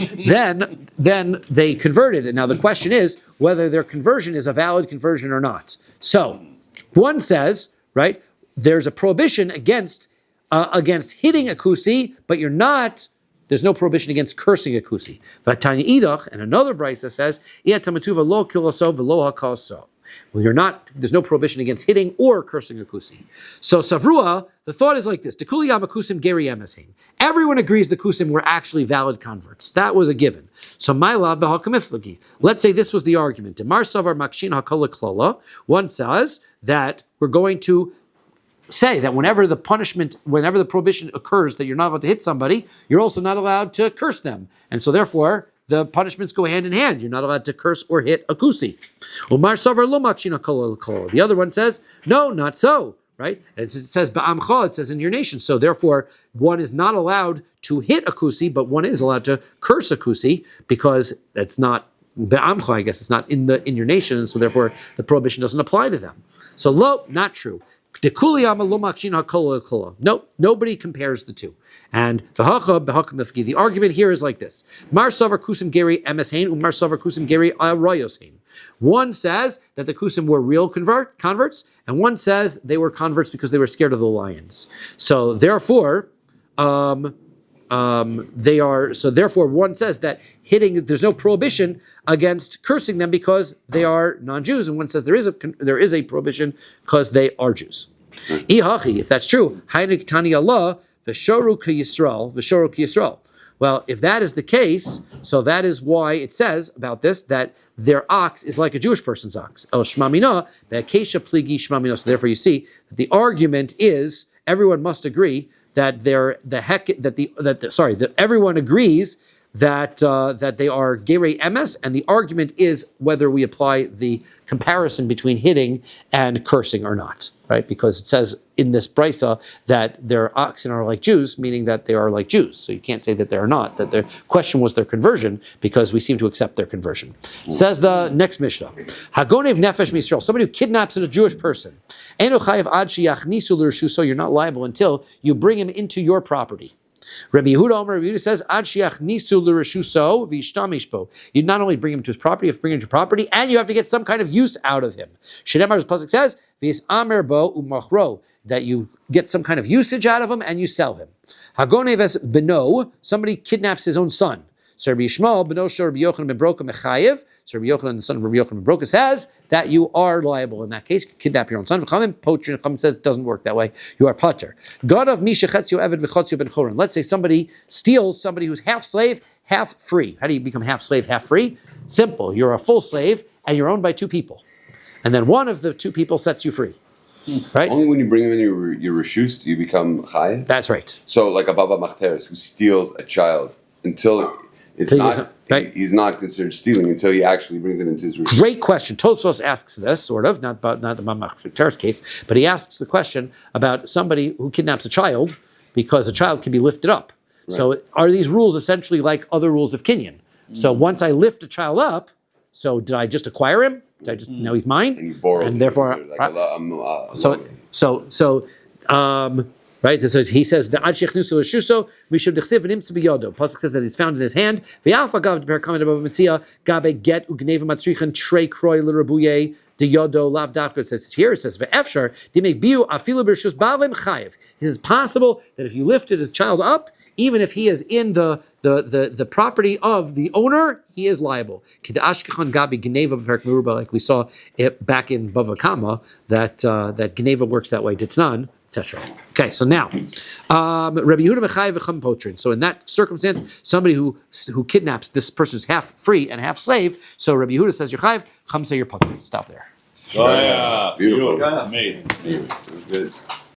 then they converted. And now the question is whether their conversion is a valid conversion or not. So one says, right, there's a prohibition against hitting a kusi, but there's no prohibition against cursing a kusi. But Tanya Idach, and another brisa says, lo kilaso v'lo hakaso. Well, there's no prohibition against hitting or cursing a kusi. So Savrua, the thought is like this. Everyone agrees the kusim were actually valid converts. That was a given. So let's say this was the argument. One says that we're going to say that whenever the prohibition occurs that you're not allowed to hit somebody, you're also not allowed to curse them. And so therefore, the punishments go hand in hand. You're not allowed to curse or hit a kusi. The other one says, no, not so, right? And it says, ba'amcha, it says in your nation. So therefore, one is not allowed to hit a kusi, but one is allowed to curse a kusi because it's not ba'amcha, I guess, it's not in your nation, and so therefore the prohibition doesn't apply to them. So not true. Nope, nobody compares the two. And the argument here is like this. Mar savar kusim geri emeshain, umar savar kusim geri arayoshain. One says that the kusim were real converts, and one says they were converts because they were scared of the lions. So therefore, therefore one says that hitting, there's no prohibition against cursing them because they are non-Jews, and one says there is a prohibition because they are Jews. If that's true, well, if that is the case, so that is why it says about this that their ox is like a Jewish person's ox. So therefore you see that the argument is everyone must agree that everyone agrees that they are gerei emes, and the argument is whether we apply the comparison between hitting and cursing or not, right? Because it says in this brisa that their oxen are like Jews, meaning that they are like Jews. So you can't say that they are not. That their question was their conversion, because we seem to accept their conversion. Says the next Mishnah, Hagonev nefesh misrael, somebody who kidnaps a Jewish person, eno chayav ad sheyachnisu l'reshusho, you're not liable until you bring him into your property. Rabbi Yehuda says, Ad shiach nisu l'reshuso v'ishtamish bo. You not only bring him to his property, you have to bring him to property, and you have to get some kind of use out of him. Shneimar, as Pasuk says, v'yisamer bo umachro, that you get some kind of usage out of him and you sell him. Hagoneves beno, somebody kidnaps his own son. So Rabbi Yishmael beno shel Rabbi Yochanan ben Broka mechayev. So Rabbi Yochanan, the son of Rabbi Yochanan ben Broka, says that you are liable in that case. You kidnap your own son. Chachamim says it doesn't work that way. You are pater. God of misha chetzio eved v'chotzio ben choron. Let's say somebody steals somebody who's half slave, half free. How do you become half slave, half free? Simple. You're a full slave and you're owned by two people, and then one of the two people sets you free. Right? Only when you bring him in your reshus do you become chayav. That's right. So like a baba machteres who steals a child until. It's not. Right? He's not considered stealing until he actually brings it into his room. Great question. Tosfos asks this, sort of, not the Mamachter's case, but he asks the question about somebody who kidnaps a child because a child can be lifted up. Right. So are these rules essentially like other rules of kinyan? So once I lift a child up, so did I just acquire him? Did I just now he's mine? And you borrow, and therefore, like Right? So he says the Ad Shechnusu Shuso, we should Pasuk says that he's found in his hand. Gabe get ugneva matzrichen trey kroy l'rabuye de yodo lav dafka. It says here, it says ve'efshar dimek biu afilu b'rshus ba'alem chayev. He says it's possible that if you lifted a child up, even if he is in the property of the owner, he is liable. Like we saw it back in Bava Kama, that Geneva works that way, Ditnan, etc. Okay, so now, Rabbi Yehuda Mechayev v'cham potrin. So in that circumstance, somebody who kidnaps this person who's half free and half slave, so Rabbi Yehuda says you're chayev, Chum say you're potrin. Stop there. Oh yeah, Beautiful. Amazing. Good.